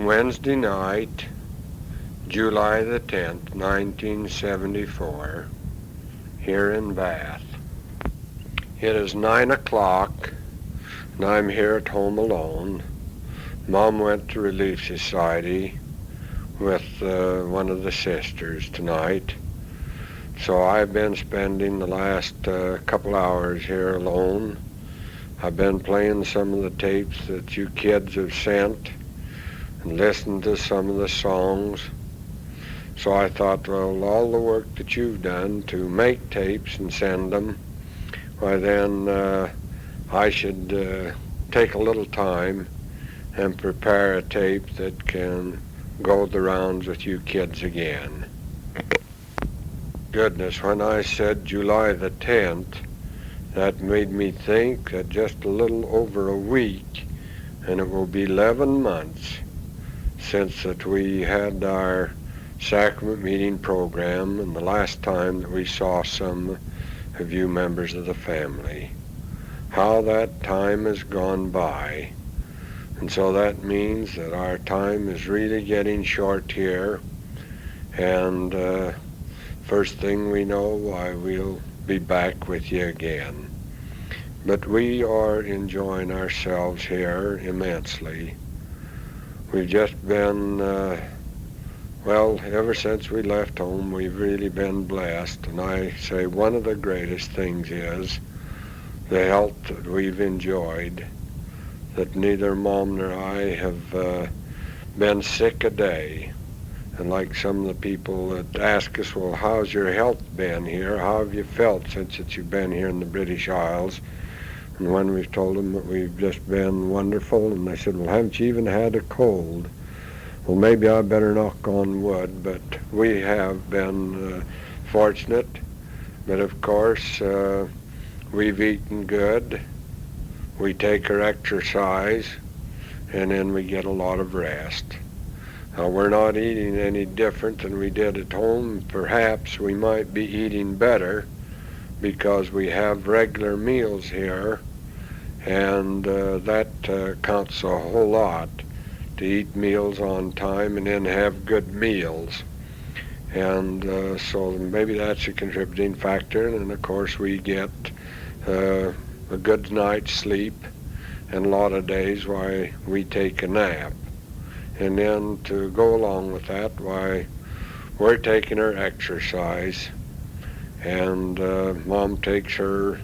Wednesday night, July the 10th, 1974, here in Bath. It is 9 o'clock, and I'm here at home alone. Mom went to Relief Society with one of the sisters tonight, so I've been spending the last couple hours here alone. I've been playing some of the tapes that you kids have sent and listened to some of the songs. So I thought, well, all the work that you've done to make tapes and send them, why then I should take a little time and prepare a tape that can go the rounds with you kids again. Goodness, when I said July the 10th, that made me think that just a little over a week, and it will be 11 months since that we had our sacrament meeting program and the last time that we saw some of you members of the family. How that time has gone by. And so that means that our time is really getting short here, and first thing we know, why we'll be back with you again. But we are enjoying ourselves here immensely. We've just been, well, ever since we left home, we've really been blessed. And I say one of the greatest things is the health that we've enjoyed, that neither Mom nor I have been sick a day. And like some of the people that ask us, well, how's your health been here? How have you felt since that you've been here in the British Isles? And when we've told them that we've just been wonderful, and they said, well, haven't you even had a cold? Well, maybe I better knock on wood, but we have been fortunate. But of course, we've eaten good, we take our exercise, and then we get a lot of rest. Now, we're not eating any different than we did at home. Perhaps we might be eating better because we have regular meals here, and that counts a whole lot, to eat meals on time and then have good meals. And so maybe that's a contributing factor. And of course we get a good night's sleep, and a lot of days why we take a nap. And then to go along with that, why we're taking our exercise, and Mom takes her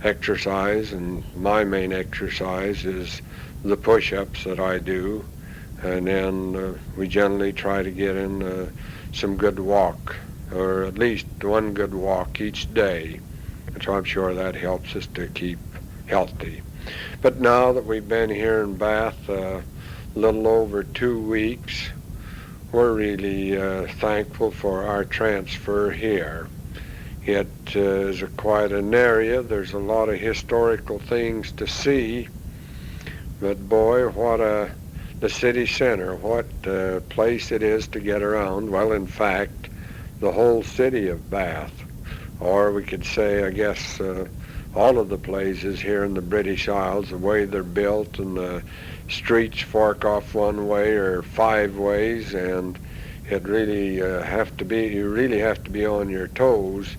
exercise, and my main exercise is the push-ups that I do. And then we generally try to get in some good walk, or at least one good walk each day. And so I'm sure that helps us to keep healthy. But now that we've been here in Bath a little over 2 weeks, we're really thankful for our transfer here. It is quite an area. There's a lot of historical things to see, but boy, what the city center, what place it is to get around. Well, in fact, the whole city of Bath, or we could say, I guess, all of the places here in the British Isles, the way they're built, and the streets fork off one way or 5 ways, and it really you really have to be on your toes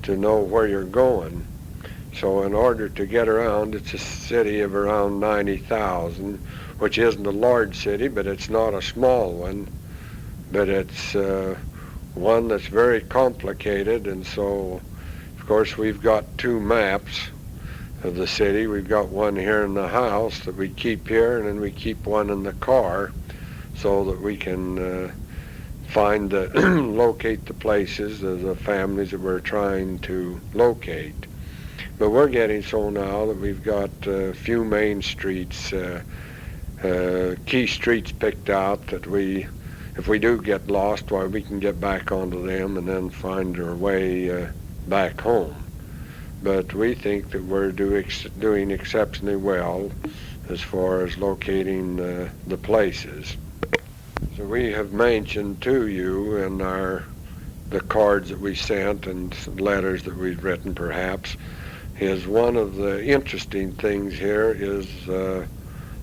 to know where you're going. So in order to get around, it's a city of around 90,000, which isn't a large city, but it's not a small one. But it's one that's very complicated, and so, of course, we've got 2 maps of the city. We've got one here in the house that we keep here, and then we keep one in the car so that we can find locate the places of the families that we're trying to locate. But we're getting so now that we've got a few main streets, key streets picked out that if we do get lost, why we can get back onto them and then find our way back home. But we think that we're doing exceptionally well as far as locating the places. So we have mentioned to you in the cards that we sent and letters that we've written, perhaps, is one of the interesting things here is the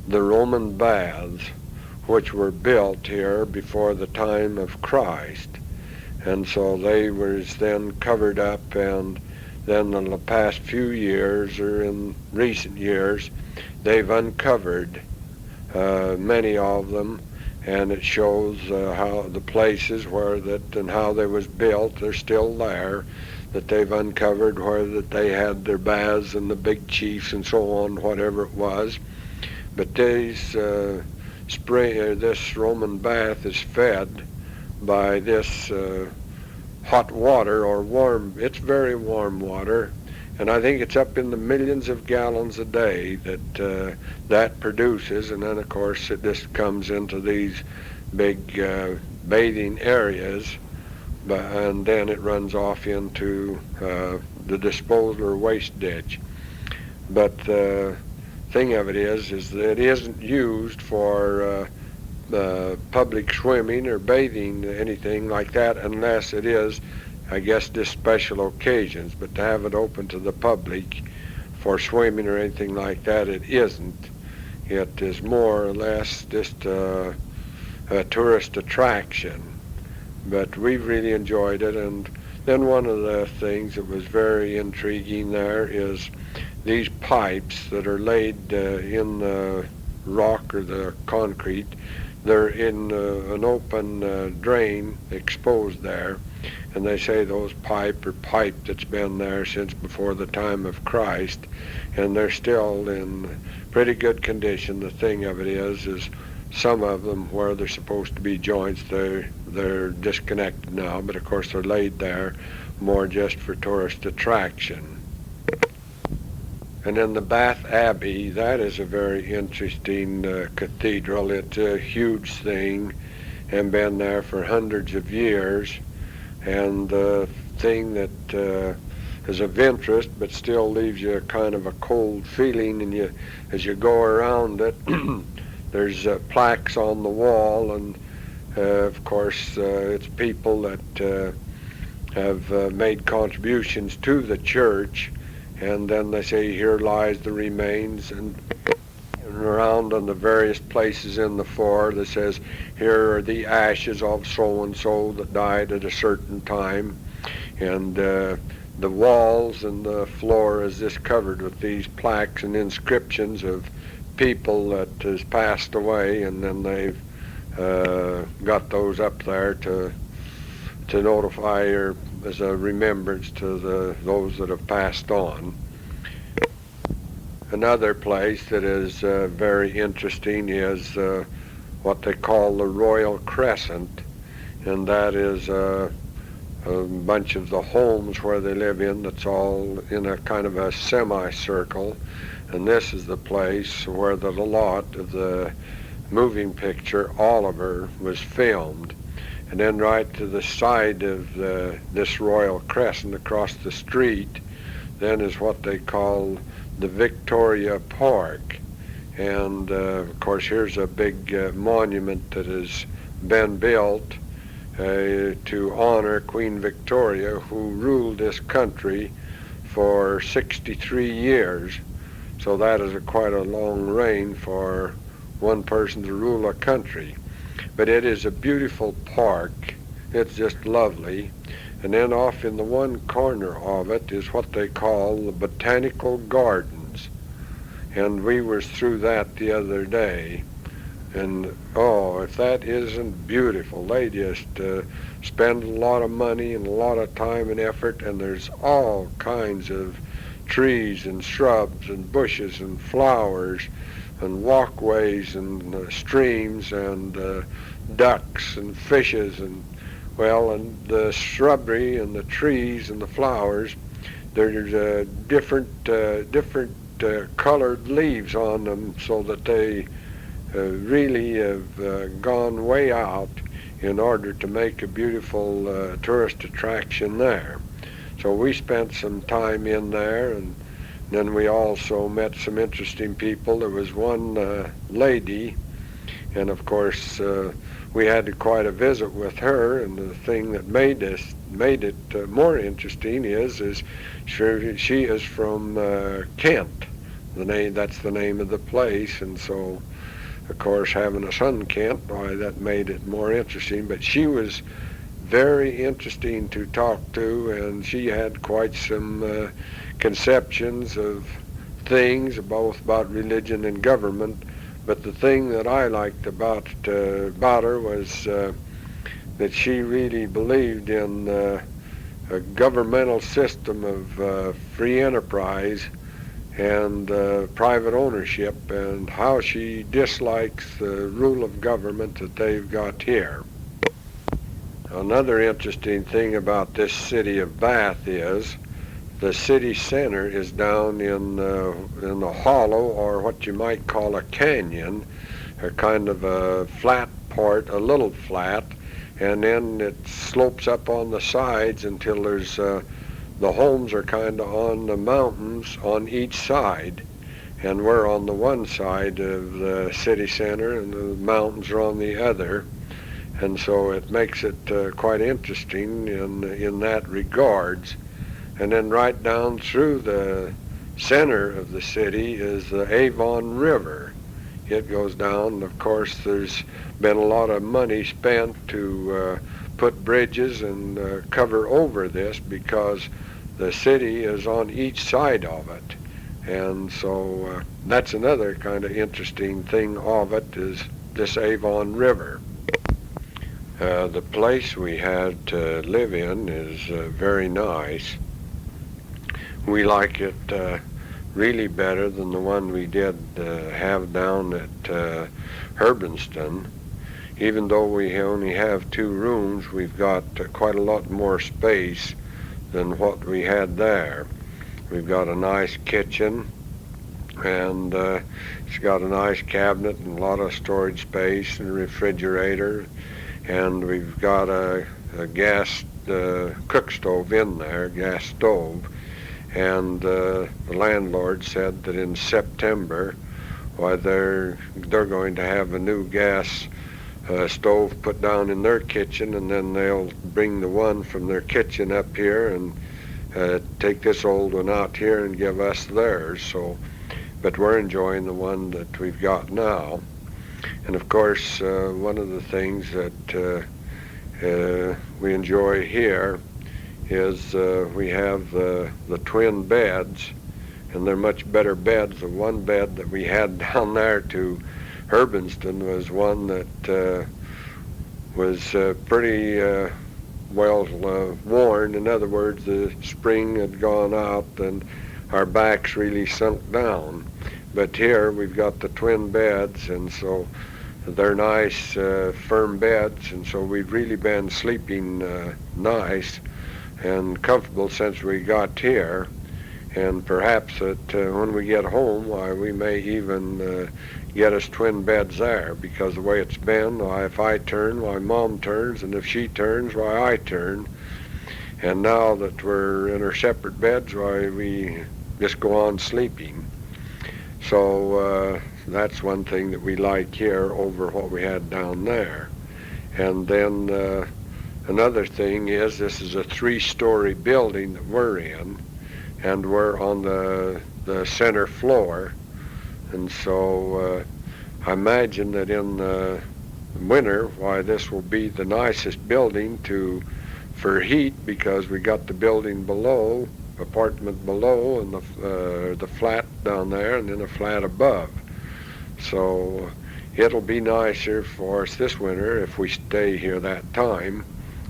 Roman baths, which were built here before the time of Christ. And so they was then covered up, and then in the past few years, or in recent years, they've uncovered many of them, and it shows how the places where that and how they was built, they're still there, that they've uncovered where that they had their baths and the big chiefs and so on, whatever it was. But this Roman bath is fed by this hot water, or warm, it's very warm water, and I think it's up in the millions of gallons a day that that produces, and then of course it just comes into these big bathing areas, and then it runs off into the disposal or waste ditch. But the thing of it is that it isn't used for public swimming or bathing, anything like that, unless it is, I guess, just special occasions. But to have it open to the public for swimming or anything like that, it isn't. It is more or less just a tourist attraction. But we've really enjoyed it. And then one of the things that was very intriguing there is these pipes that are laid in the rock or the concrete. They're in an open drain exposed there, and they say those pipe that's been there since before the time of Christ, and they're still in pretty good condition. The thing of it is some of them where they're supposed to be joints, they're disconnected now, but of course they're laid there more just for tourist attraction. And then the Bath Abbey, that is a very interesting cathedral. It's a huge thing and been there for hundreds of years. And the thing that is of interest but still leaves you kind of a cold feeling, and as you go around it, there's plaques on the wall, and of course it's people that have made contributions to the church. And then they say, here lies the remains, and around on the various places in the floor that says, here are the ashes of so-and-so that died at a certain time. And the walls and the floor is just covered with these plaques and inscriptions of people that has passed away, and then they've got those up there to notify or as a remembrance to those that have passed on. Another place that is very interesting is what they call the Royal Crescent, and that is a bunch of the homes where they live in that's all in a kind of a semicircle, and this is the place where the lot of the moving picture Oliver was filmed. And then right to the side of this Royal Crescent across the street then is what they call the Victoria Park. And of course here's a big monument that has been built to honor Queen Victoria, who ruled this country for 63 years. So that is quite a long reign for one person to rule a country. But it is a beautiful park. It's just lovely. And then off in the one corner of it is what they call the Botanical Gardens. And we was through that the other day. And oh, if that isn't beautiful. They just spend a lot of money and a lot of time and effort, and there's all kinds of trees and shrubs and bushes and flowers and walkways and streams and ducks and fishes, and and the shrubbery and the trees and the flowers, there's different colored leaves on them, so that they really have gone way out in order to make a beautiful tourist attraction there. So we spent some time in there, and then we also met some interesting people. There was one lady, and of course we had quite a visit with her, and the thing that made it more interesting is she is from Kent. That's the name of the place, and so Of course, having a son, Kent, why, that made it more interesting. But she was very interesting to talk to, and she had quite some conceptions of things, both about religion and government. But the thing that I liked about her was that she really believed in a governmental system of free enterprise and private ownership, and how she dislikes the rule of government that they've got here. Another interesting thing about this city of Bath is the city center is down in a hollow, or what you might call a canyon, a kind of a flat part, a little flat, and then it slopes up on the sides until there's the homes are kind of on the mountains on each side, and we're on the one side of the city center and the mountains are on the other. And so it makes it quite interesting in that regards. And then right down through the center of the city is the Avon River. It goes down. Of course, there's been a lot of money spent to put bridges and cover over this, because the city is on each side of it. And so that's another kind of interesting thing of it, is this Avon River. The place we had to live in is very nice. We like it really better than the one we did have down at Herbinston. Even though we only have 2 rooms, we've got quite a lot more space than what we had there. We've got a nice kitchen, and it's got a nice cabinet and a lot of storage space and a refrigerator. And we've got a gas cook stove in there, gas stove. And the landlord said that in September, why, they're going to have a new gas stove put down in their kitchen, and then they'll bring the one from their kitchen up here and take this old one out here and give us theirs. So, but we're enjoying the one that we've got now. And of course, one of the things that we enjoy here is we have the twin beds, and they're much better beds. The one bed that we had down there to Herbinston was one that was pretty well worn. In other words, the spring had gone out and our backs really sunk down. But here we've got the twin beds, and so they're nice, firm beds, and so we've really been sleeping nice and comfortable since we got here. And perhaps that when we get home, why, we may even get us twin beds there, because the way it's been, why, if I turn, why, Mom turns, and if she turns, why, I turn. And now that we're in our separate beds, why, we just go on sleeping. So that's one thing that we like here over what we had down there. And then another thing is, this is a 3-story building that we're in, and we're on the center floor. And so I imagine that in the winter, why, this will be the nicest building for heat, because we got the building below, apartment below, and the flat down there, and then a flat above. So it'll be nicer for us this winter if we stay here that time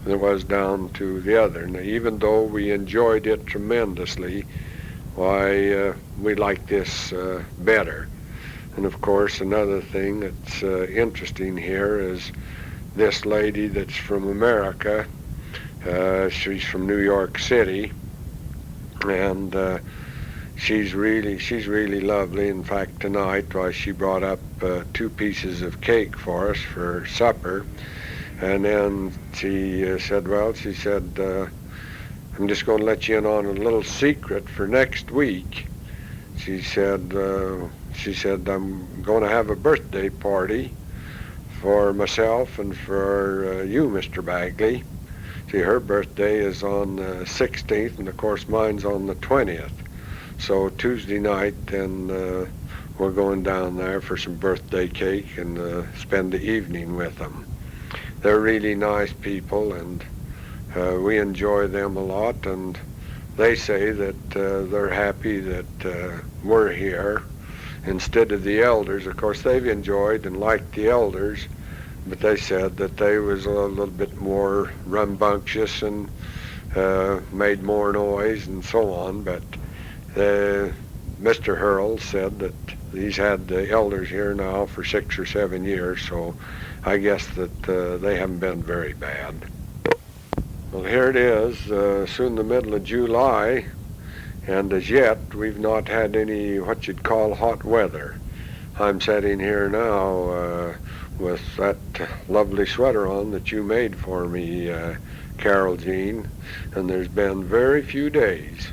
than it was down to the other. Now, even though we enjoyed it tremendously, why, we like this better. And of course, another thing that's interesting here is this lady that's from America. She's from New York City, and she's really lovely. In fact, tonight, why, she brought up 2 pieces of cake for us for supper. And then she said, well, she said, I'm just going to let you in on a little secret for next week. She said, I'm going to have a birthday party for myself and for you, Mr. Bagley. See, her birthday is on the 16th, and of course mine's on the 20th. So Tuesday night, then we're going down there for some birthday cake and spend the evening with them. They're really nice people, and we enjoy them a lot, and they say that they're happy that we're here instead of the elders. Of course, they've enjoyed and liked the elders, but they said that they was a little bit more rambunctious and made more noise and so on. But Mr. Hurl said that he's had the elders here now for 6 or 7 years, so I guess that they haven't been very bad. Well, here it is, soon the middle of July, and as yet we've not had any what you'd call hot weather. I'm sitting here now with that lovely sweater on that you made for me, Carol Jean, and there's been very few days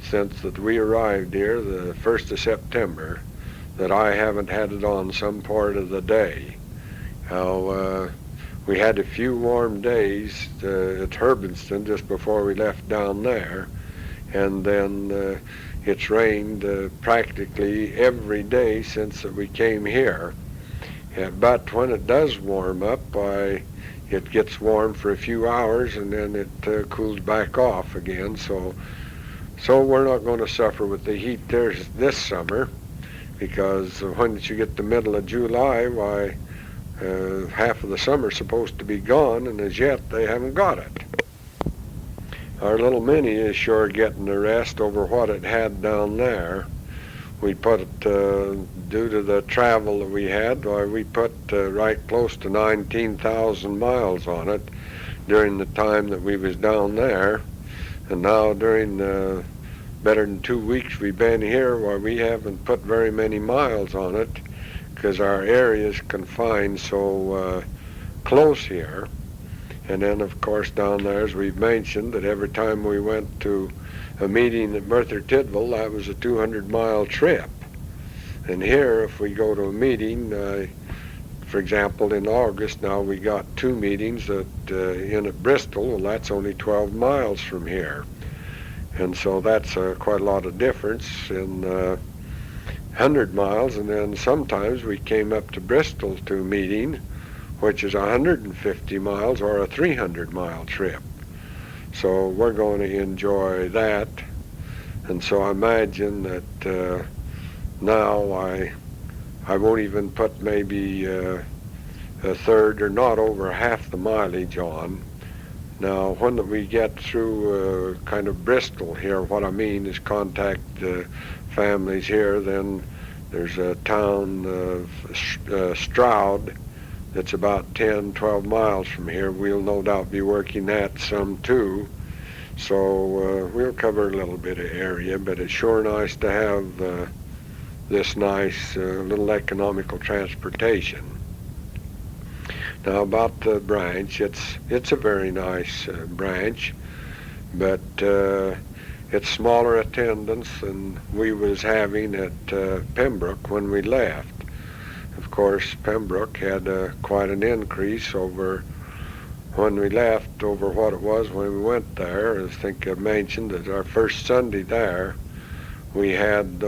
since that we arrived here, the 1st of September, that I haven't had it on some part of the day. Now, we had a few warm days at Herbinston just before we left down there, and then it's rained practically every day since that we came here. But when it does warm up, it gets warm for a few hours and then it cools back off again. So we're not going to suffer with the heat there this summer, because when you get the middle of July, why, half of the summer's supposed to be gone, and as yet they haven't got it. Our little Minnie is sure getting the rest over what it had down there. We put it, due to the travel that we had, we put right close to 19,000 miles on it during the time that we was down there. And now during better than 2 weeks we've been here, we haven't put very many miles on it because our area is confined so close here. And then, of course, down there, as we've mentioned, that every time we went to a meeting at Merthyr Tydfil, that was a 200-mile trip. And here, if we go to a meeting, for example, in August, now we got 2 meetings in at Bristol. Well, that's only 12 miles from here. And so that's quite a lot of difference in 100 miles. And then sometimes we came up to Bristol to a meeting, which is 150 miles or a 300-mile trip. So we're going to enjoy that. And so I imagine that now I won't even put maybe a third or not over half the mileage on. Now, when we get through kind of Bristol here, what I mean is contact families here, then there's a town of Stroud that's about 10, 12 miles from here. We'll no doubt be working that some too. So we'll cover a little bit of area, but it's sure nice to have this nice little economical transportation. Now about the branch, it's a very nice branch, but it's smaller attendance than we was having at Pembroke when we left. Of course, Pembroke had quite an increase over when we left over what it was when we went there. I think I mentioned that our first Sunday there, we had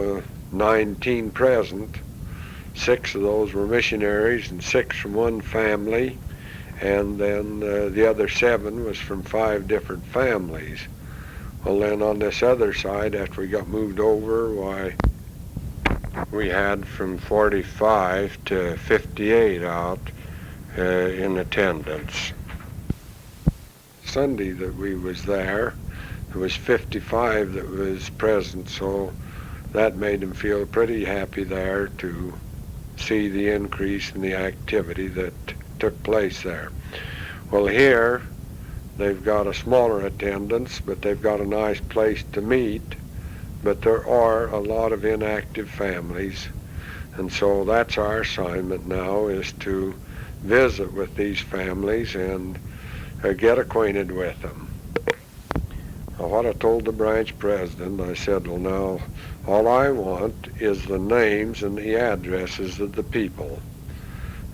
19 present. 6 of those were missionaries and 6 from one family, and then the other 7 was from 5 different families. Well, then on this other side, after we got moved over, why, we had from 45 to 58 out in attendance. Sunday that we was there was 55 that was present, so that made them feel pretty happy there to see the increase in the activity that took place there. Well, here they've got a smaller attendance, but they've got a nice place to meet. But there are a lot of inactive families, and so that's our assignment now, is to visit with these families and get acquainted with them. Now, what I told the branch president, I said, well, now, all I want is the names and the addresses of the people,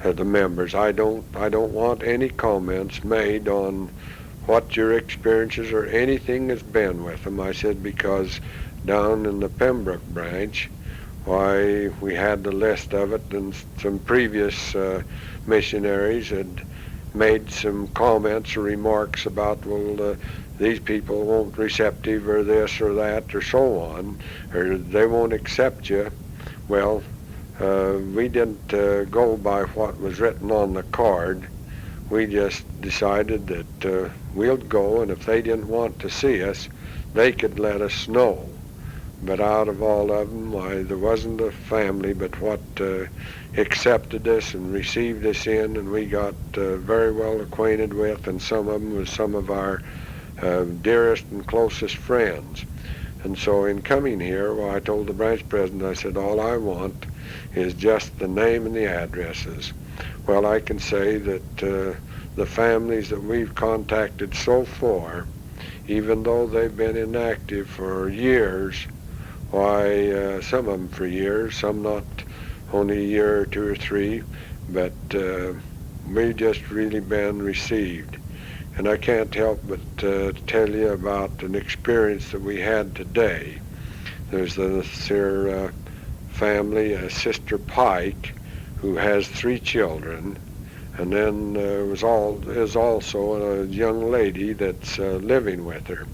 the members. I don't want any comments made on what your experiences or anything has been with them. I said, because down in the Pembroke branch, why, we had the list of it, and some previous missionaries had made some comments or remarks about, well, these people won't receptive or this or that or so on, or they won't accept you. Well, we didn't go by what was written on the card. We just decided that we'll go, and if they didn't want to see us, they could let us know. But out of all of them, why, there wasn't a family but what accepted us and received us in, and we got very well acquainted with, and some of them was some of our dearest and closest friends. And so in coming here, well, I told the branch president, I said, all I want is just the name and the addresses. Well, I can say that the families that we've contacted so far, even though they've been inactive for years, why, some of them for years, some not only a year or two or three, but we've just really been received. And I can't help but tell you about an experience that we had today. There's this here family, Sister Pike, who has 3 children, and then is also a young lady that's living with her.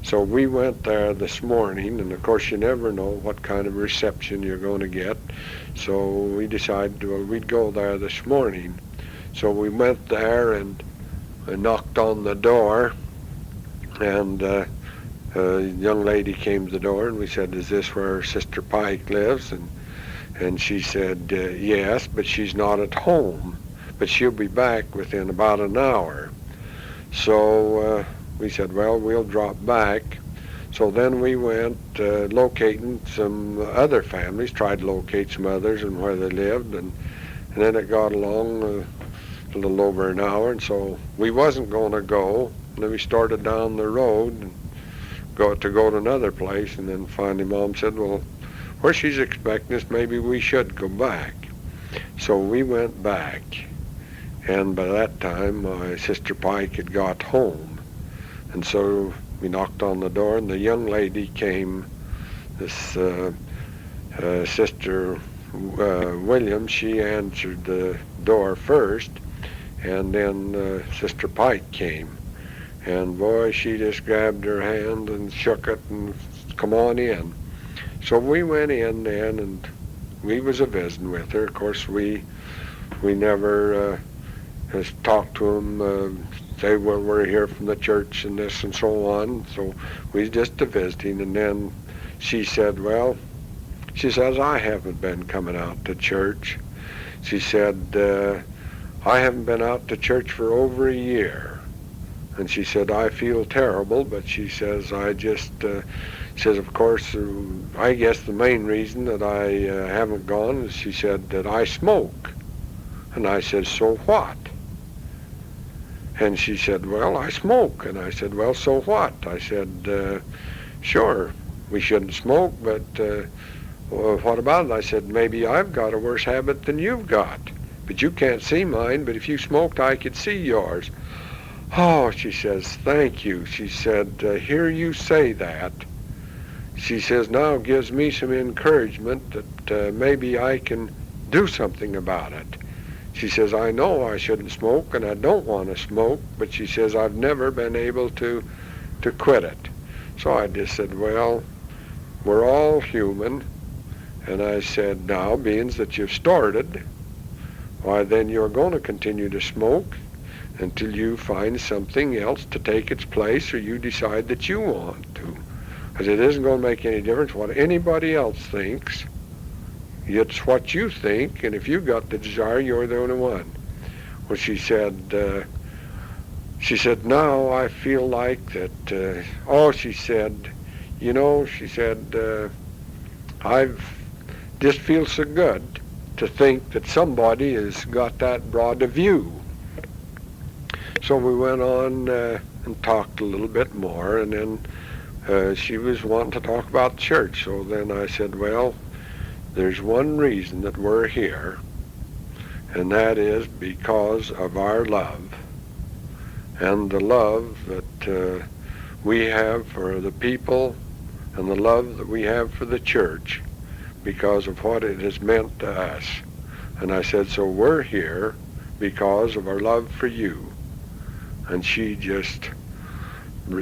So we went there this morning, and of course you never know what kind of reception you're going to get. So we decided we'd go there this morning. So we went there and knocked on the door, and a young lady came to the door, and we said, is this where Sister Pike lives? And she said, yes, but she's not at home, but she'll be back within about an hour. So we said, well, we'll drop back. So then we went locating some other families, tried to locate some others and where they lived, and then it got along a little over an hour, and so we wasn't going to go. And then we started down the road and go to another place, and then finally Mom said, well, where she's expecting us, maybe we should go back. So we went back, and by that time my Sister Pike had got home. And so we knocked on the door, and the young lady came, this Sister Williams, she answered the door first, and then Sister Pike came. And boy, she just grabbed her hand and shook it and come on in. So we went in then, and we was a-visiting with her. Of course, we never has talked to them, say, well, we're here from the church and this and so on. So we was just a-visiting, and then she said, well, she says, I haven't been coming out to church. She said, I haven't been out to church for over a year. And she said, I feel terrible, but she says, I just, says, of course, I guess the main reason that I haven't gone is, she said, that I smoke. And I said, so what? And she said, well, I smoke. And I said, well, so what? I said, sure, we shouldn't smoke, but well, what about it? I said, maybe I've got a worse habit than you've got. But you can't see mine, but if you smoked, I could see yours. Oh, she says, thank you. She said, hear you say that. She says, now it gives me some encouragement that maybe I can do something about it. She says, I know I shouldn't smoke, and I don't want to smoke, but she says, I've never been able to quit it. So I just said, well, we're all human. And I said, now, being that you've started, why, then you're going to continue to smoke until you find something else to take its place, or you decide that you want to. Because it isn't going to make any difference what anybody else thinks. It's what you think, and if you've got the desire, you're the only one. Well, she said, now I feel like that, she said, you know, she said, I've just feel so good to think that somebody has got that broad a view. So we went on and talked a little bit more, and then she was wanting to talk about church. So then I said, well, there's one reason that we're here, and that is because of our love, and the love that we have for the people, and the love that we have for the church. because of what it has meant to us. And I said, so we're here because of our love for you. And she just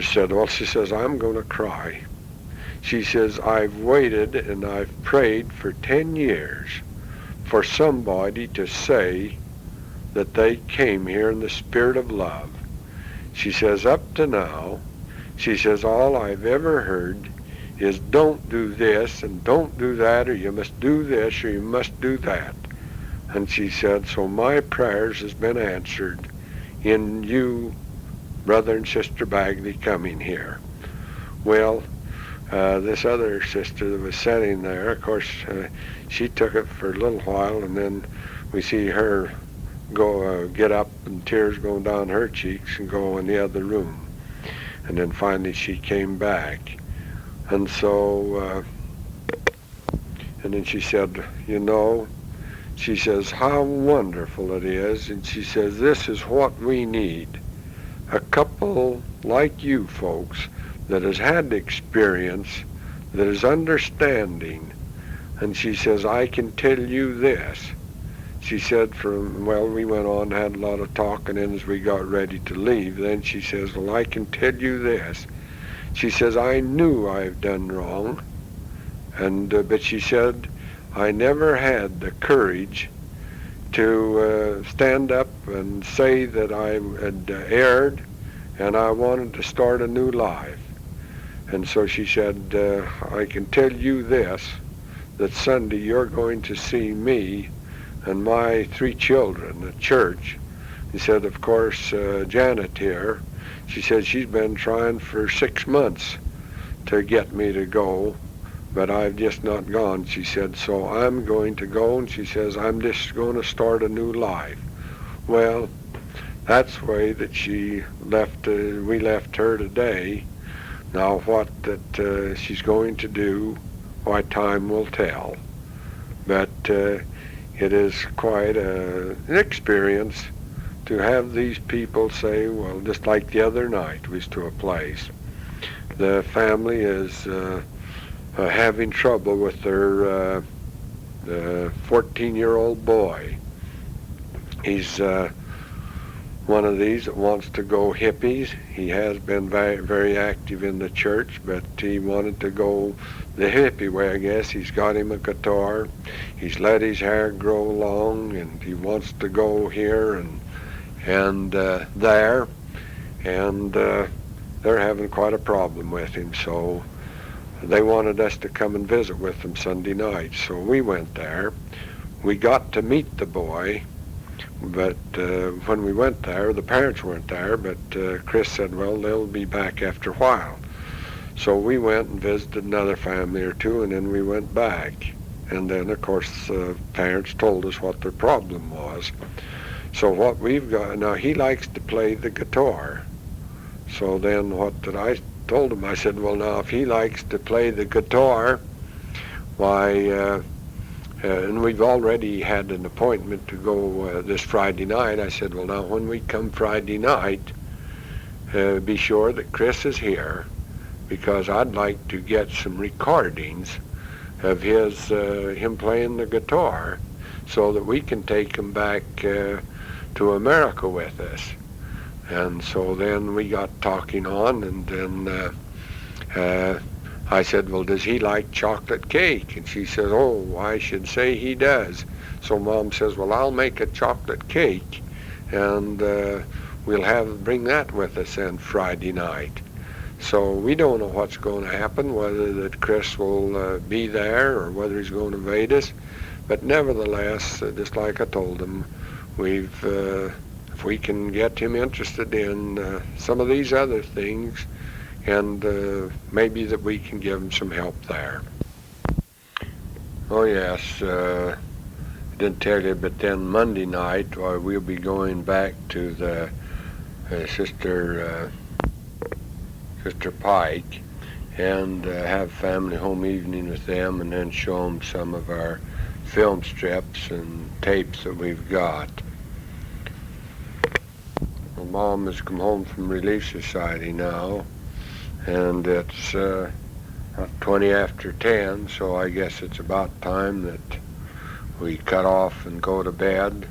said, well, she says, I'm going to cry. She says, I've waited and I've prayed for 10 years for somebody to say that they came here in the spirit of love. She says, up to now, she says, all I've ever heard is don't do this and don't do that, or you must do this or you must do that. And she said, so my prayers has been answered in you, Brother and Sister Bagley, coming here. Well, this other sister that was sitting there, of course, she took it for a little while, and then we see her go get up and tears going down her cheeks and go in the other room. And then finally she came back. And so, and then she said, you know, she says, how wonderful it is. And she says, this is what we need. A couple like you folks that has had experience, that is understanding. And she says, I can tell you this. She said, we went on, had a lot of talking, and as we got ready to leave, then she says, well, I can tell you this. She says, I knew I've done wrong, but she said, I never had the courage to stand up and say that I had erred and I wanted to start a new life. And so she said, I can tell you this, that Sunday you're going to see me and my 3 children at church. He said, of course, Janet here, she said she's been trying for 6 months to get me to go, but I've just not gone. She said, so I'm going to go, and she says, I'm just going to start a new life. Well, that's the way that she left, we left her today. Now what that she's going to do, why time will tell. But it is quite an experience to have these people say, well, just like the other night, we was to a place. The family is having trouble with their 14-year-old boy. He's one of these that wants to go hippies. He has been very, very active in the church, but he wanted to go the hippie way, I guess. He's got him a guitar. He's let his hair grow long, and he wants to go here and there, and they're having quite a problem with him. So they wanted us to come and visit with them Sunday night. So we went there. We got to meet the boy, but when we went there, the parents weren't there, but Chris said, well, they'll be back after a while. So we went and visited another family or two, and then we went back. And then, of course, the parents told us what their problem was. So what we've got, now he likes to play the guitar. So then what did I told him? I said, well, now if he likes to play the guitar, why, and we've already had an appointment to go this Friday night. I said, well, now when we come Friday night, be sure that Chris is here, because I'd like to get some recordings of him playing the guitar so that we can take him back to America with us. And so then we got talking on, and then I said, well, does he like chocolate cake? And she says, oh, I should say he does. So Mom says, well, I'll make a chocolate cake, and we'll bring that with us on Friday night. So we don't know what's going to happen, whether that Chris will be there or whether he's going to invade us. But nevertheless, just like I told him, if we can get him interested in some of these other things, and maybe that we can give him some help there. Oh yes, I didn't tell you, but then Monday night we'll be going back to the Sister Pike and have family home evening with them, and then show them some of our film strips and tapes that we've got. My mom has come home from Relief Society now, and it's 20 after 10, so I guess it's about time that we cut off and go to bed.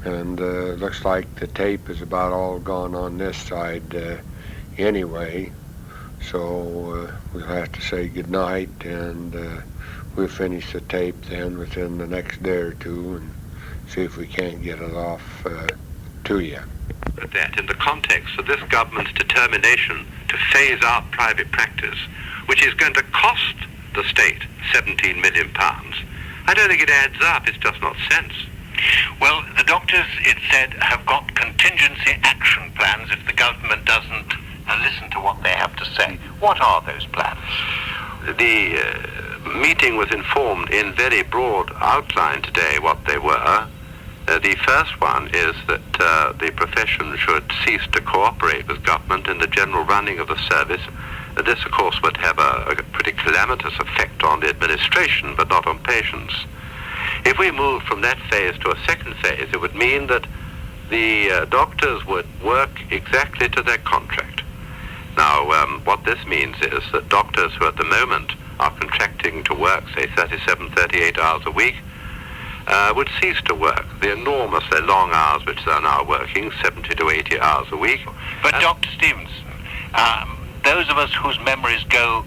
And looks like the tape is about all gone on this side anyway. So we'll have to say goodnight, and we'll finish the tape then within the next day or two and see if we can't get it off to you. That in the context of this government's determination to phase out private practice, which is going to cost the state £17 million, I don't think it adds up. It's just not sense. Well, the doctors, it said, have got contingency action plans if the government doesn't listen to what they have to say. What are those plans? The meeting was informed in very broad outline today what they were. The first one is that the profession should cease to cooperate with government in the general running of the service. This, of course, would have a pretty calamitous effect on the administration, but not on patients. If we moved from that phase to a second phase, it would mean that the doctors would work exactly to their contract. Now, what this means is that doctors who at the moment are contracting to work, say, 37, 38 hours a week, would cease to work the enormously long hours which they're now working, 70 to 80 hours a week. But Dr. Stevenson, those of us whose memories go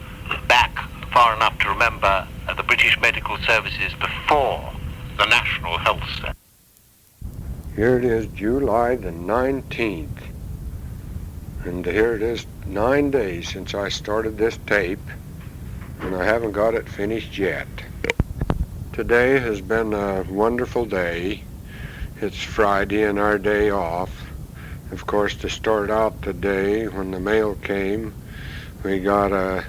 back far enough to remember the British medical services before the National Health Service. Here it is, July the 19th. And here it is, 9 days since I started this tape, and I haven't got it finished yet. Today has been a wonderful day. It's Friday and our day off. Of course, to start out the day, when the mail came, we got a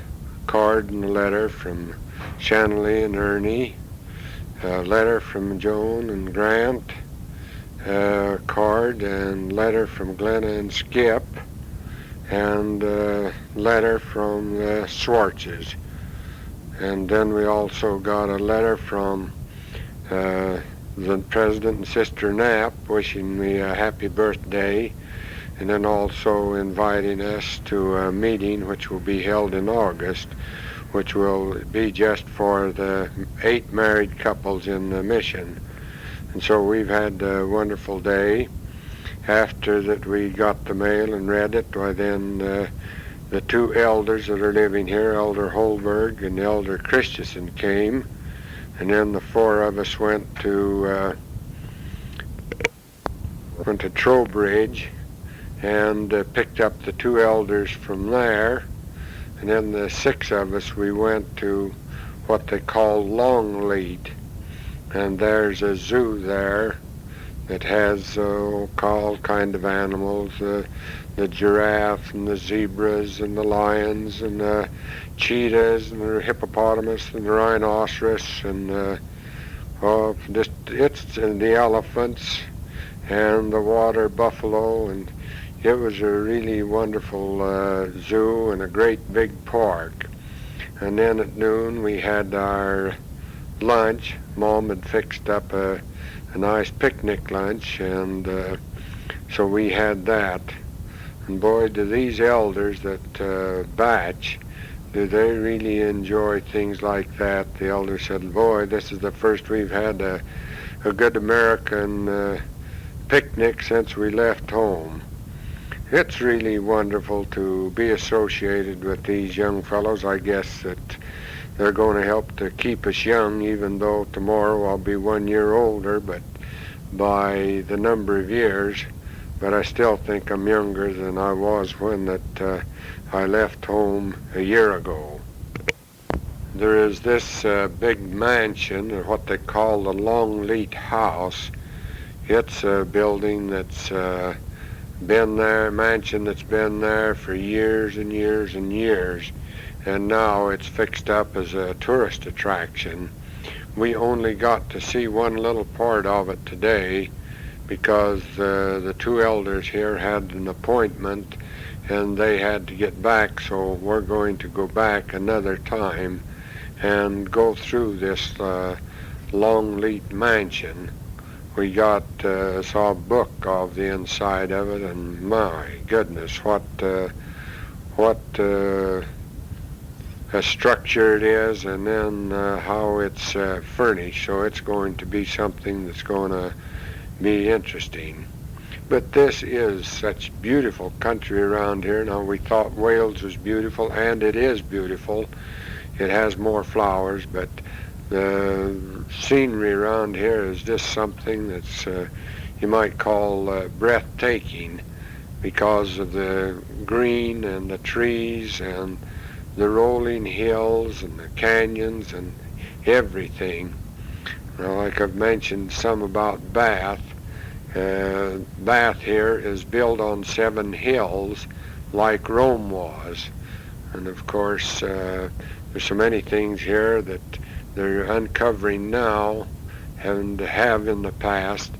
card and a letter from Shanley and Ernie, a letter from Joan and Grant, a card and letter from Glenna and Skip, and a letter from the Swartzes. And then we also got a letter from the President and Sister Knapp wishing me a happy birthday, and then also inviting us to a meeting which will be held in August, which will be just for the 8 married couples in the mission. And so we've had a wonderful day. After that we got the mail and read it, why then the 2 elders that are living here, Elder Holberg and Elder Christensen, came, and then the 4 of us went to Trowbridge and picked up the 2 elders from there. And then the 6 of us, we went to what they call Longleat. And there's a zoo there that has all kind of animals, the giraffe and the zebras and the lions and the cheetahs and the hippopotamus and the rhinoceros and and the elephants and the water buffalo, and it was a really wonderful zoo and a great big park. And then at noon we had our lunch. Mom had fixed up a nice picnic lunch, and so we had that. And boy, do these elders that batch, do they really enjoy things like that. The elder said, boy, this is the first we've had a good American picnic since we left home. It's really wonderful to be associated with these young fellows. I guess that they're going to help to keep us young, even though tomorrow I'll be 1 year older, but by the number of years. But I still think I'm younger than I was when that I left home a year ago. There is this big mansion, or what they call the Longleat House. It's a building that's been there, mansion that's been there for years and years and years, and now it's fixed up as a tourist attraction. We only got to see one little part of it today because the 2 elders here had an appointment and they had to get back, so we're going to go back another time and go through this Longleat mansion. We saw a book of the inside of it, and my goodness, what structure it is, and then how it's furnished. So it's going to be something that's going to be interesting. But this is such beautiful country around here. Now, we thought Wales was beautiful, and it is beautiful. It has more flowers, but the scenery around here is just something that's you might call breathtaking, because of the green and the trees and the rolling hills and the canyons and everything. Now, like I've mentioned some about Bath, Bath here is built on 7 hills like Rome was. And of course, there's so many things here that they're uncovering now and have in the past,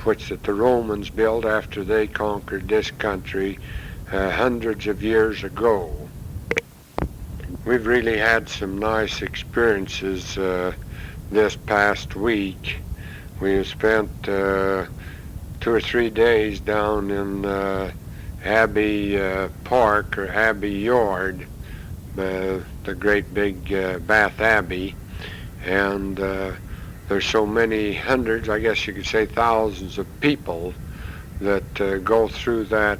which that the Romans built after they conquered this country hundreds of years ago. We've really had some nice experiences this past week. We have spent 2 or 3 days down in Abbey Park, or Abbey Yard, the great big Bath Abbey, and there's so many hundreds, I guess you could say thousands of people that go through that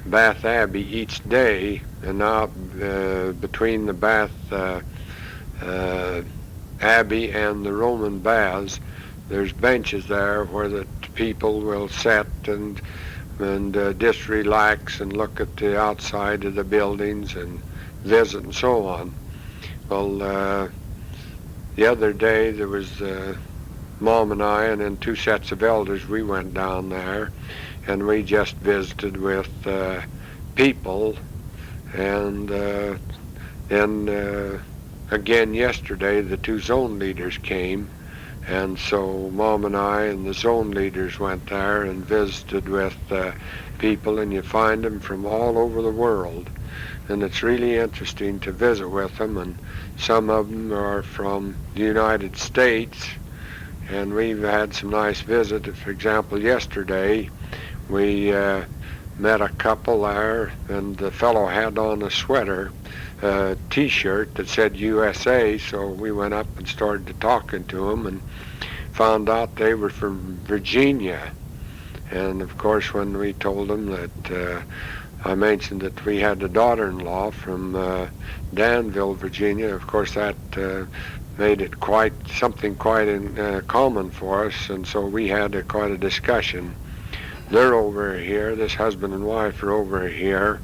Bath Abbey each day. And now between the Bath Abbey and the Roman baths, there's benches there where the people will sit and just relax and look at the outside of the buildings and visit and so on. Well, the other day there was Mom and I and then 2 sets of elders. We went down there and we just visited with people, and then again yesterday the 2 zone leaders came, and so Mom and I and the zone leaders went there and visited with people, and you find them from all over the world, and it's really interesting to visit with them. And some of them are from the United States, and we've had some nice visits. For example, yesterday we met a couple there, and the fellow had on a sweater, t-shirt that said USA, so we went up and started talking to them and found out they were from Virginia. And of course, when we told them that I mentioned that we had a daughter-in-law from Danville, Virginia, of course that made it quite common for us, and so we had quite a discussion. They're over here, this husband and wife are over here.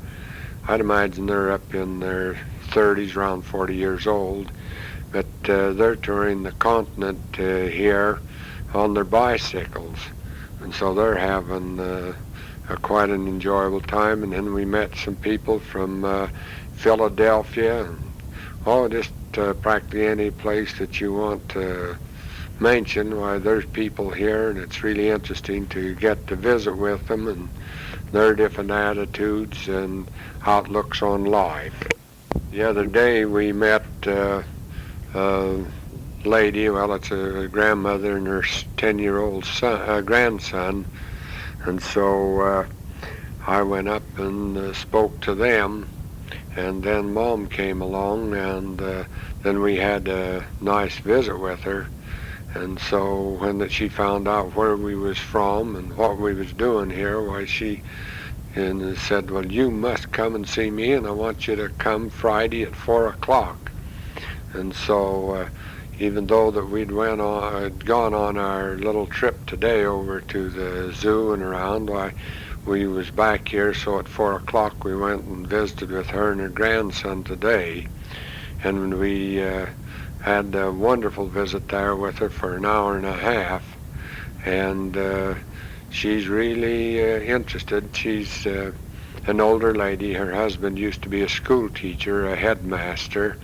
I'd imagine they're up in their 30s, around 40 years old, but they're touring the continent here on their bicycles, and so they're having quite an enjoyable time. And then we met some people from Philadelphia, and just practically any place that you want to mention. Why, there's people here, and it's really interesting to get to visit with them and their different attitudes and outlooks on life. The other day we met a lady, well, it's a grandmother and her 10-year-old grandson, and so I went up and spoke to them, and then Mom came along, and then we had a nice visit with her. And so when she found out where we was from and what we was doing here, why, she said, well, you must come and see me, and I want you to come Friday at 4 o'clock. And so even though that we'd gone on our little trip today over to the zoo and around, why, we was back here, so at 4 o'clock we went and visited with her and her grandson today. And we had a wonderful visit there with her for an hour and a half, and she's really interested. She's an older lady. Her husband used to be a school teacher, a headmaster,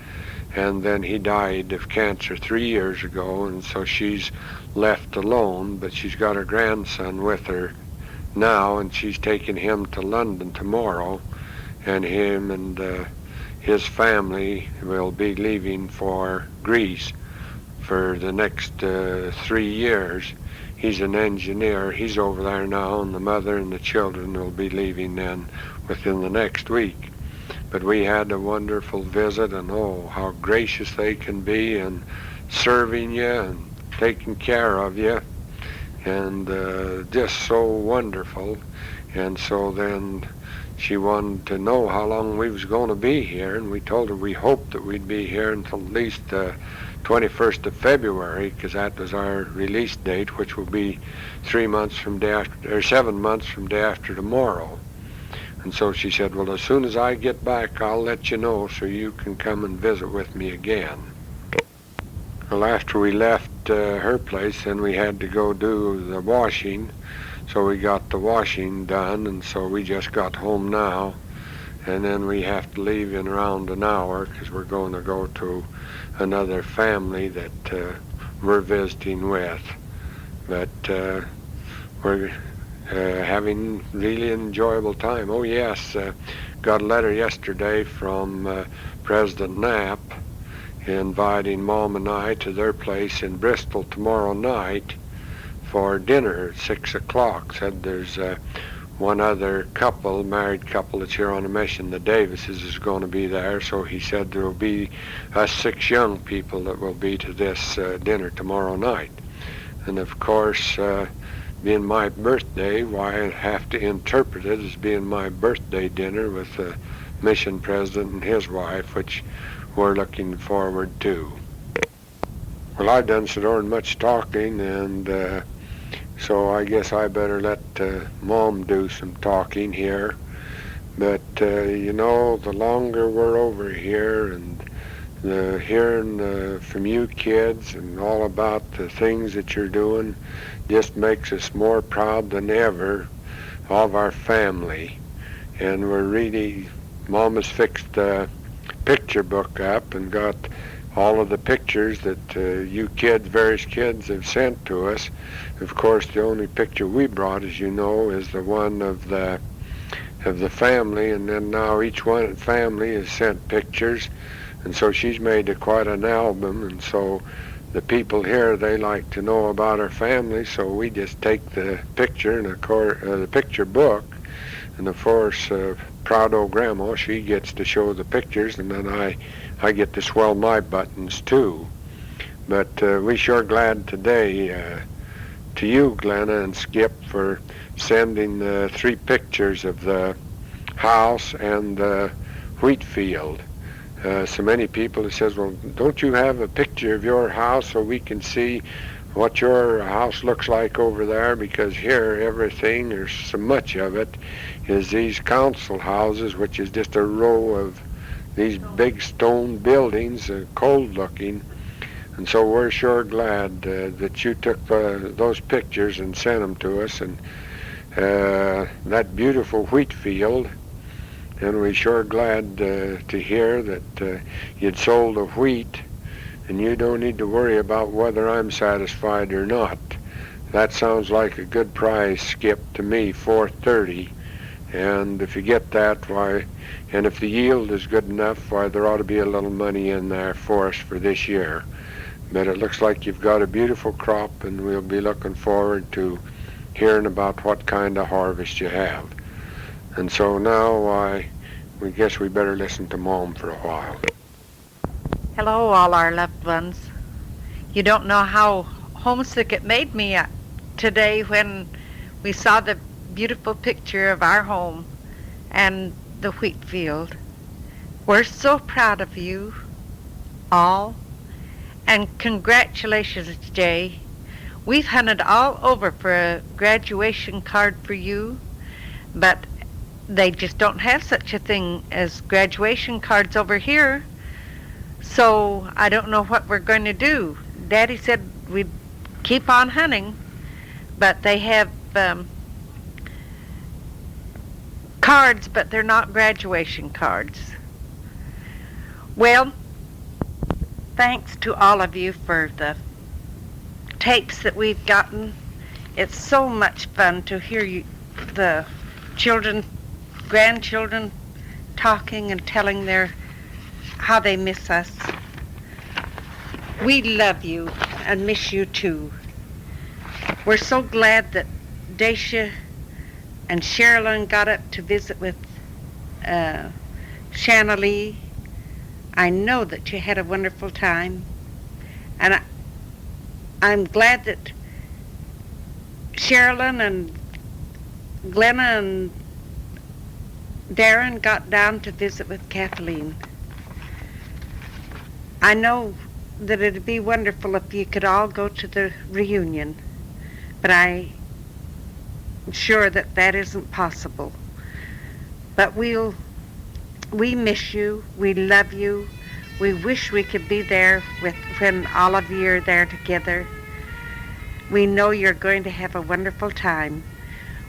and then he died of cancer 3 years ago, and so she's left alone, but she's got her grandson with her now, and she's taking him to London tomorrow, and him and his family will be leaving for Greece for the next 3 years. He's an engineer. He's over there now, and the mother and the children will be leaving then within the next week. But we had a wonderful visit, and oh, how gracious they can be in serving you and taking care of you, and just so wonderful. And so then she wanted to know how long we was going to be here, and we told her we hoped that we'd be here until at least 21st of February, because that was our release date, which will be 3 months from day after, or 7 months from day after tomorrow. And so she said, well, as soon as I get back, I'll let you know so you can come and visit with me again. Well, after we left her place, then we had to go do the washing. So we got the washing done, and so we just got home now. And then we have to leave in around an hour because we're going to go to another family that we're visiting with. But we're having really enjoyable time. Oh yes, got a letter yesterday from President Knapp inviting Mom and I to their place in Bristol tomorrow night for dinner at 6 o'clock. Said there's one other couple, married couple that's here on a mission, the Davises, is going to be there. So he said there will be us 6 young people that will be to this dinner tomorrow night. And of course, being my birthday, why I have to interpret it as being my birthday dinner with the mission president and his wife, which we're looking forward to. Well, I've done so darn much talking, and so I guess I better let Mom do some talking here. But you know, the longer we're over here and hearing from you kids and all about the things that you're doing just makes us more proud than ever of our family. And we're really, Mom has fixed the picture book up and got all of the pictures that you kids, various kids, have sent to us. Of course, the only picture we brought, as you know, is the one of the family, and then now each one family has sent pictures, and so she's made quite an album, and so the people here, they like to know about our family, so we just take the picture and the picture book, and of course, proud old Grandma, she gets to show the pictures, and then I get to swell my buttons too. But we sure glad today to you, Glenna and Skip, for sending 3 pictures of the house and the wheat field. So many people have said, well, don't you have a picture of your house so we can see what your house looks like over there? Because here everything, or so much of it, is these council houses, which is just a row of these big stone buildings, cold looking. And so we're sure glad that you took those pictures and sent them to us, and that beautiful wheat field. And we're sure glad to hear that you'd sold the wheat, and you don't need to worry about whether I'm satisfied or not. That sounds like a good price, Skip, to me, $4.30. And if you get that, why, and if the yield is good enough, why, there ought to be a little money in there for us for this year. But it looks like you've got a beautiful crop, and we'll be looking forward to hearing about what kind of harvest you have. And so now we guess we better listen to Mom for a while. Hello, all our loved ones. You don't know how homesick it made me today when we saw the beautiful picture of our home and the wheat field. We're so proud of you all, and congratulations, Jay. We've hunted all over for a graduation card for you, but they just don't have such a thing as graduation cards over here. So I don't know what we're going to do. Daddy said we'd keep on hunting, but they have cards, but they're not graduation cards. Well, thanks to all of you for the tapes that we've gotten. It's so much fun to hear you, the children, grandchildren, talking and telling how they miss us. We love you and miss you too. We're so glad that Dacia and Sherilyn got up to visit with Shanna Lee, I know that you had a wonderful time, and I'm glad that Sherilyn and Glenna and Darren got down to visit with Kathleen. I know that it'd be wonderful if you could all go to the reunion, but I'm sure that that isn't possible. But we miss you, we love you, we wish we could be there when all of you are there together. We know you're going to have a wonderful time.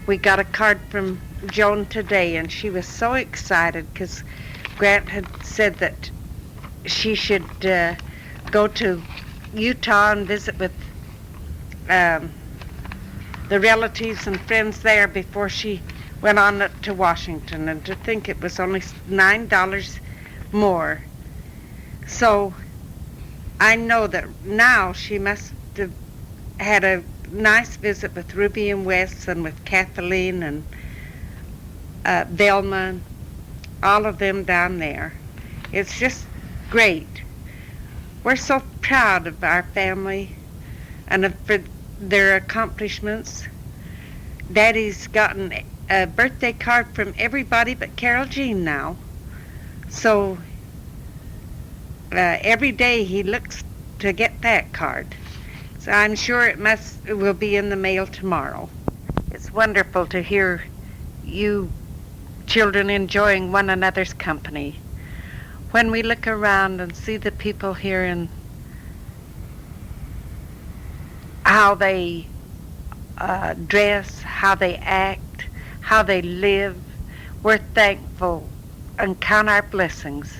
We got a card from Joan today, and she was so excited because Grant had said that she should go to Utah and visit with the relatives and friends there before she went on to Washington, and to think it was only $9 more. So I know that now she must have had a nice visit with Ruby and Wes and with Kathleen and Velma, all of them down there. It's just great. We're so proud of our family and for their accomplishments. Daddy's gotten a birthday card from everybody but Carol Jean now. So every day he looks to get that card. So I'm sure it will be in the mail tomorrow. It's wonderful to hear you children enjoying one another's company. When we look around and see the people here and how they dress, how they act, how they live, we're thankful and count our blessings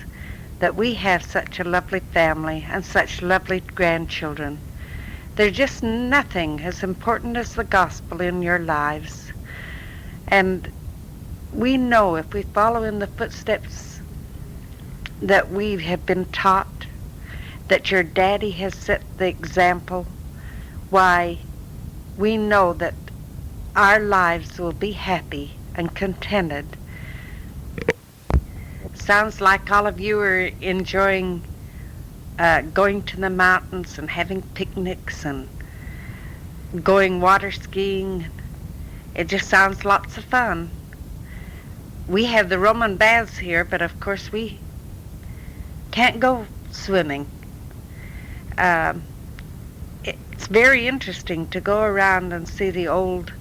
that we have such a lovely family and such lovely grandchildren. There's just nothing as important as the gospel in your lives. And we know if we follow in the footsteps that we have been taught, that your daddy has set the example, why we know that our lives will be happy and contented. Sounds like all of you are enjoying going to the mountains and having picnics and going water skiing. It just sounds lots of fun. We have the Roman baths here, but of course we can't go swimming. It's very interesting to go around and see the old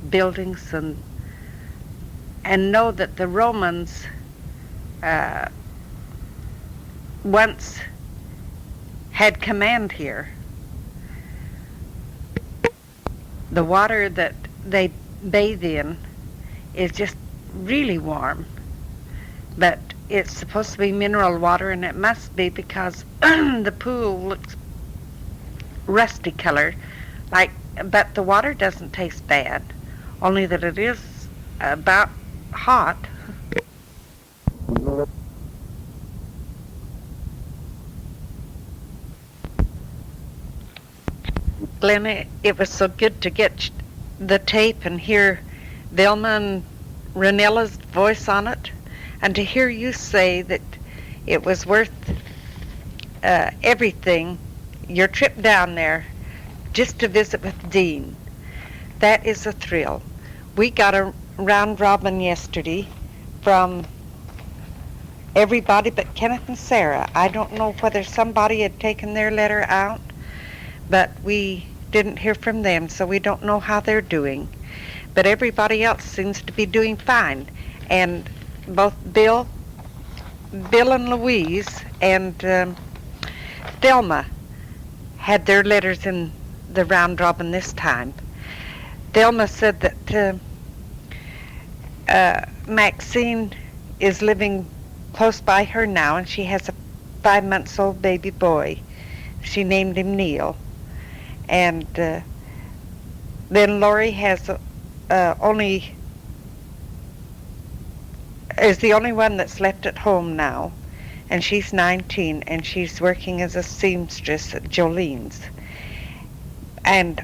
buildings and know that the Romans once had command here. The water that they bathe in is just really warm, but it's supposed to be mineral water, and it must be because the pool looks rusty color, but the water doesn't taste bad, only that it is about hot. Glenna, it was so good to get the tape and hear Velma and Renella's voice on it, and to hear you say that it was worth everything, your trip down there, just to visit with Dean. That is a thrill. We got a round robin yesterday from everybody but Kenneth and Sarah. I don't know whether somebody had taken their letter out, but we didn't hear from them, so we don't know how they're doing. But everybody else seems to be doing fine. And both Bill and Louise and Thelma had their letters in the round robin this time. Thelma said that Maxine is living close by her now, and she has a 5-month-old baby boy. She named him Neil. And then Lori has is the only one that's left at home now, and she's 19, and she's working as a seamstress at Jolene's. And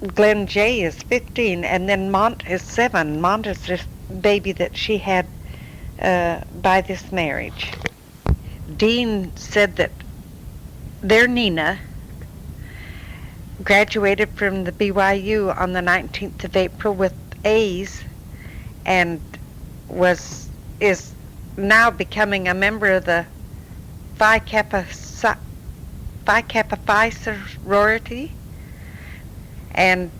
Glenn J is 15, and then Mont is 7. Mont is this baby that she had by this marriage. Dean said that their Nina graduated from the BYU on the 19th of April with A's and is now becoming a member of the Phi Kappa Phi sorority, and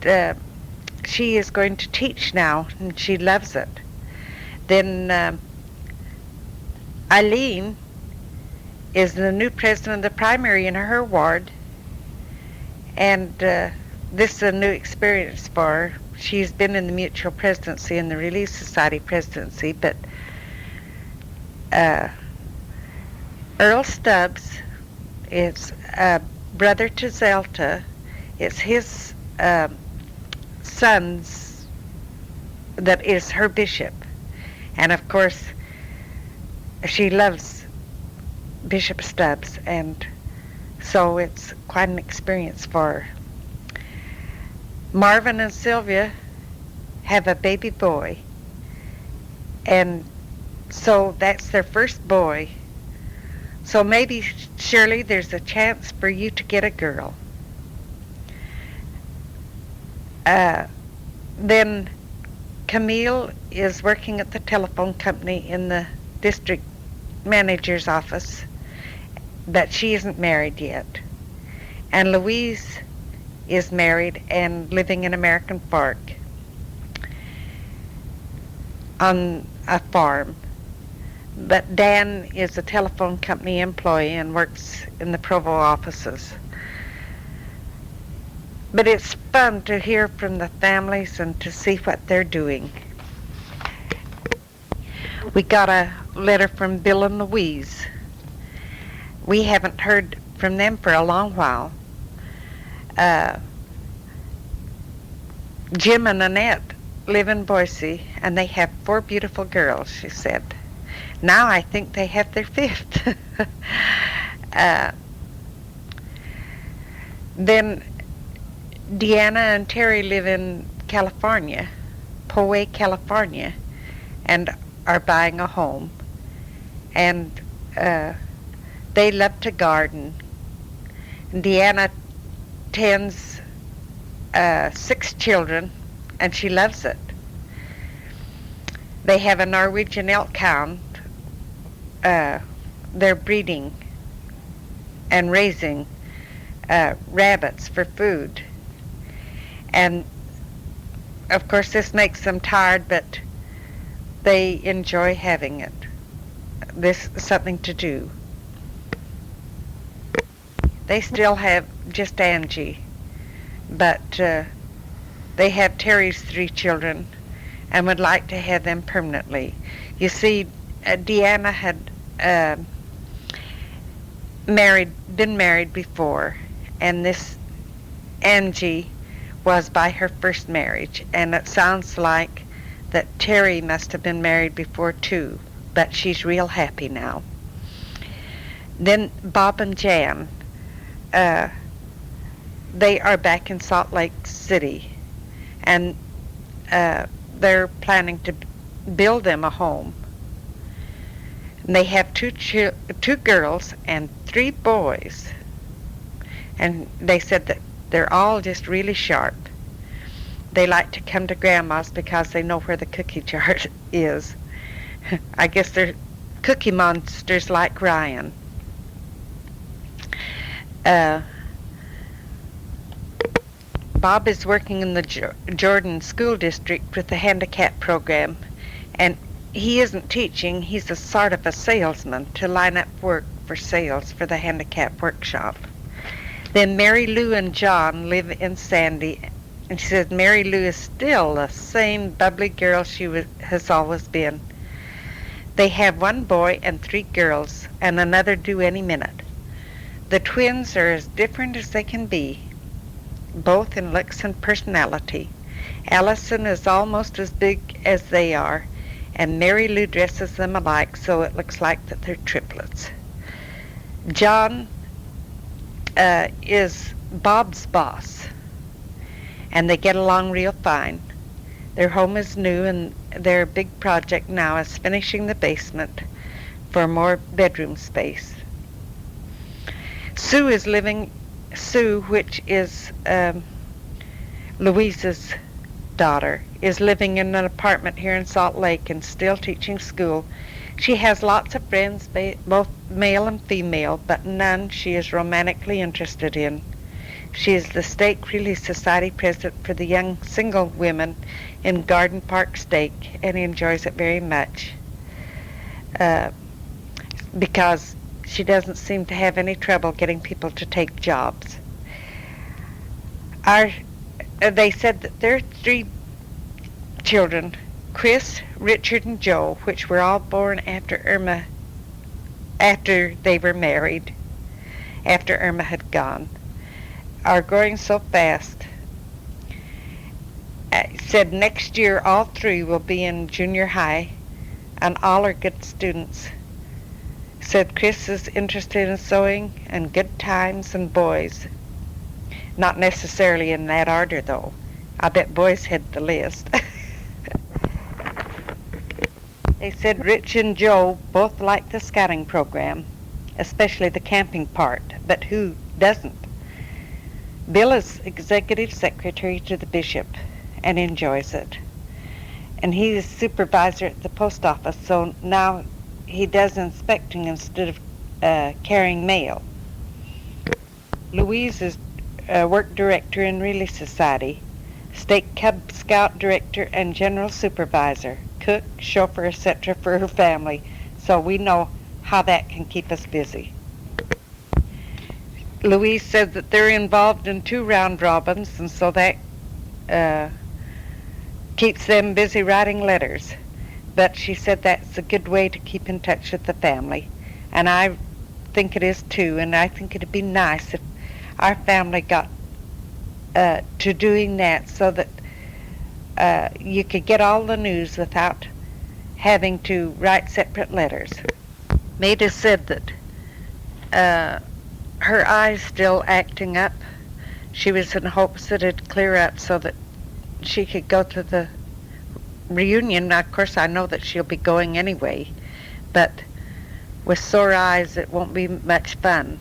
she is going to teach now, and she loves it. Then Eileen is the new president of the primary in her ward, and this is a new experience for her. She's been in the Mutual presidency and the Relief Society presidency, but Earl Stubbs is brother to Zelta. It's his sons that is her bishop. And of course, she loves Bishop Stubbs, and so it's quite an experience for her. Marvin and Sylvia have a baby boy, and so that's their first boy. So maybe, Shirley, there's a chance for you to get a girl. Then Camille is working at the telephone company in the district manager's office, but she isn't married yet. And Louise is married and living in American Fork on a farm. But Dan is a telephone company employee and works in the Provo offices. But it's fun to hear from the families and to see what they're doing. We got a letter from Bill and Louise. We haven't heard from them for a long while. Jim and Annette live in Boise, and they have 4 beautiful girls, she said. Now I think they have their 5th. Then Deanna and Terry live in California, Poway, California, and are buying a home. And they love to garden. Deanna tends 6 children, and she loves it. They have a Norwegian elk hound. They're breeding and raising rabbits for food. And of course this makes them tired, but they enjoy having it. This is something to do. They still have just Angie, but they have Terry's 3 children and would like to have them permanently. You see, Deanna had been married before, and this Angie was by her first marriage, and it sounds like that Terry must have been married before too, but she's real happy now. Then Bob and Jan, they are back in Salt Lake City, and they're planning to build them a home. And they have 2 girls and 3 boys, and they said that they're all just really sharp. They like to come to Grandma's because they know where the cookie jar is. I guess they're cookie monsters like Ryan. Bob is working in the Jordan School District with the handicap program, and he isn't teaching, he's a sort of a salesman to line up work for sales for the handicap workshop. Then Mary Lou and John live in Sandy, and she says Mary Lou is still the same bubbly girl she has always been. They have 1 boy and 3 girls, and another due any minute. The twins are as different as they can be, both in looks and personality. Allison is almost as big as they are, and Mary Lou dresses them alike, so it looks like that they're triplets. John is Bob's boss, and they get along real fine. Their home is new, and their big project now is finishing the basement for more bedroom space. Sue, which is Louise's daughter, is living in an apartment here in Salt Lake and still teaching school. She has lots of friends, both male and female, but none she is romantically interested in. She is the Stake Relief Society president for the young single women in Garden Park Stake and enjoys it very much because she doesn't seem to have any trouble getting people to take jobs. They said that their 3 children, Chris, Richard, and Joe, which were all born after they were married, after Irma had gone, are growing so fast. Said next year all 3 will be in junior high, and all are good students. Said Chris is interested in sewing and good times and boys. Not necessarily in that order, though. I bet boys had the list. They said Rich and Joe both like the scouting program, especially the camping part, but who doesn't? Bill is executive secretary to the bishop and enjoys it. And he is supervisor at the post office, so now he does inspecting instead of carrying mail. Louise is work director in Relief Society, State Cub Scout director and general supervisor, cook, chauffeur, etc. for her family, so we know how that can keep us busy. Louise said that they're involved in 2 round robins, and so that keeps them busy writing letters. But she said that's a good way to keep in touch with the family, and I think it is too, and I think it'd be nice if our family got to doing that so that you could get all the news without having to write separate letters. Maida said that her eye's still acting up. She was in hopes that it'd clear up so that she could go to the reunion. Now, of course, I know that she'll be going anyway, but with sore eyes, it won't be much fun.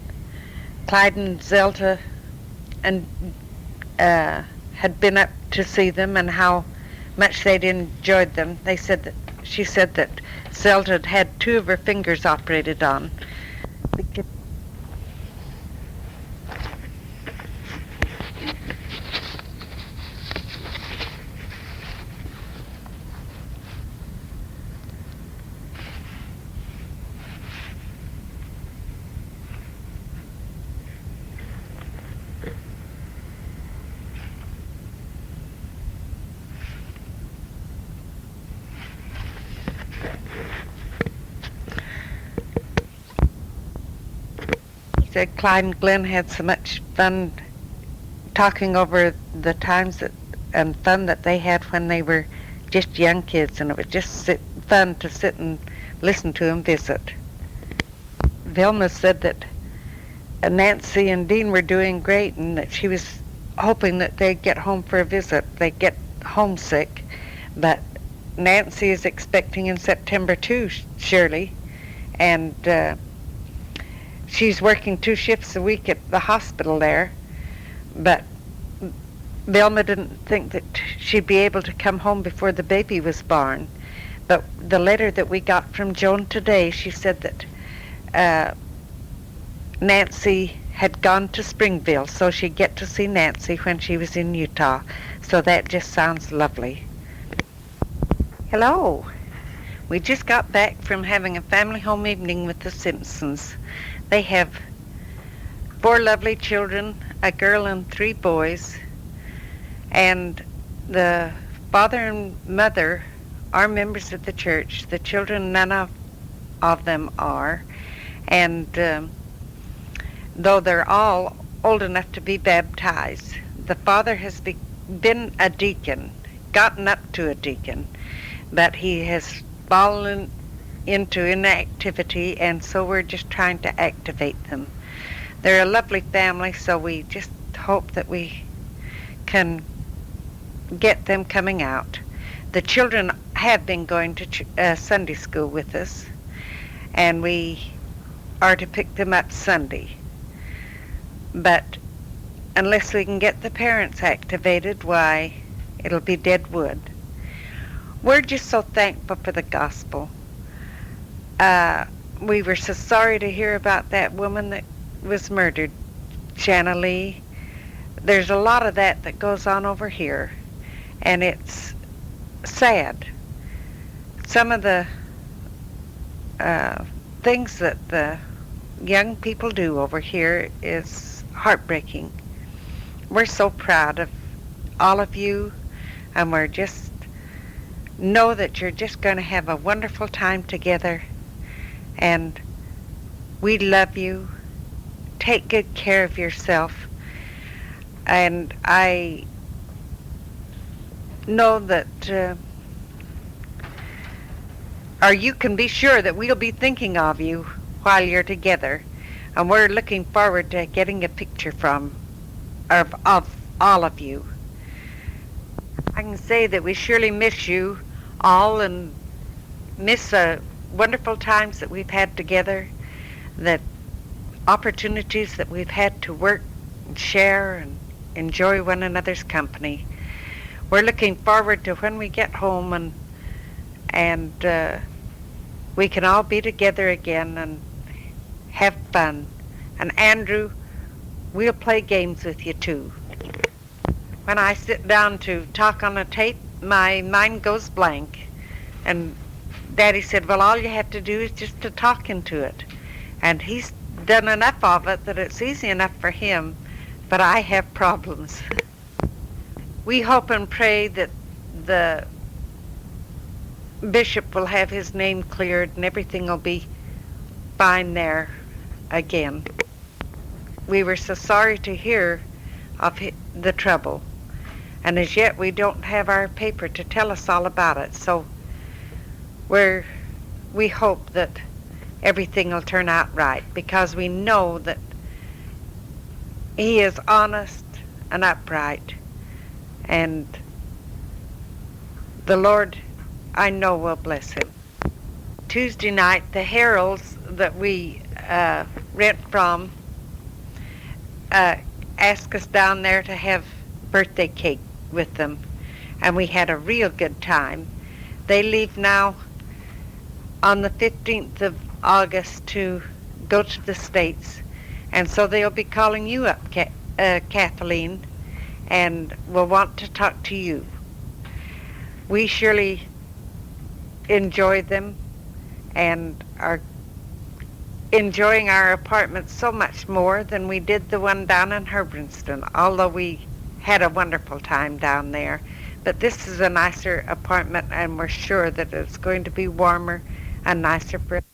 Clyde and Zelda had been up to see them and how much they'd enjoyed them. She said that Zelda had had 2 of her fingers operated on. Said Clyde and Glenn had so much fun talking over the times and fun that they had when they were just young kids, and it was just fun to sit and listen to them visit. Vilma said that Nancy and Dean were doing great, and that she was hoping that they'd get home for a visit. They'd get homesick, but Nancy is expecting in September too, surely, and she's working 2 shifts a week at the hospital there, but Velma didn't think that she'd be able to come home before the baby was born. But the letter that we got from Joan today, she said that Nancy had gone to Springville, so she'd get to see Nancy when she was in Utah. So that just sounds lovely. Hello. We just got back from having a family home evening with the Simpsons. They have 4 lovely children, a girl and 3 boys, and the father and mother are members of the church. The children, none of them are, and though they're all old enough to be baptized, the father has been a deacon, gotten up to a deacon, but he has fallen into inactivity, and so we're just trying to activate them. They're a lovely family, so we just hope that we can get them coming out. the children have been going to Sunday school with us, and we are to pick them up Sunday. But unless we can get the parents activated, why, it'll be dead wood. We're just so thankful for the gospel. We were so sorry to hear about that woman that was murdered, Shanna Lee. There's a lot of that goes on over here, and it's sad. Some of the things that the young people do over here is heartbreaking. We're so proud of all of you, and we're just know that you're just going to have a wonderful time together, and we love you. Take good care of yourself, and I know that or you can be sure that we'll be thinking of you while you're together, and we're looking forward to getting a picture of all of you. I can say that we surely miss you all, and miss the wonderful times that we've had together, the opportunities that we've had to work and share and enjoy one another's company. We're looking forward to when we get home and we can all be together again and have fun. And Andrew, we'll play games with you too. When I sit down to talk on a tape, my mind goes blank. And Daddy said, well, all you have to do is just to talk into it. And he's done enough of it that it's easy enough for him, but I have problems. We hope and pray that the bishop will have his name cleared and everything will be fine there again. We were so sorry to hear of the trouble, and as yet we don't have our paper to tell us all about it, so we hope that everything will turn out right, because we know that he is honest and upright, and the Lord, I know, will bless him. Tuesday night, the Heralds that we rent from asked us down there to have birthday cake with them, and we had a real good time. They leave now on the 15th of August to go to the States, and so they'll be calling you up, Kathleen, and will want to talk to you. We surely enjoy them and are enjoying our apartment so much more than we did the one down in Herbernston, although we had a wonderful time down there. But this is a nicer apartment, and we're sure that it's going to be warmer and nicer for us.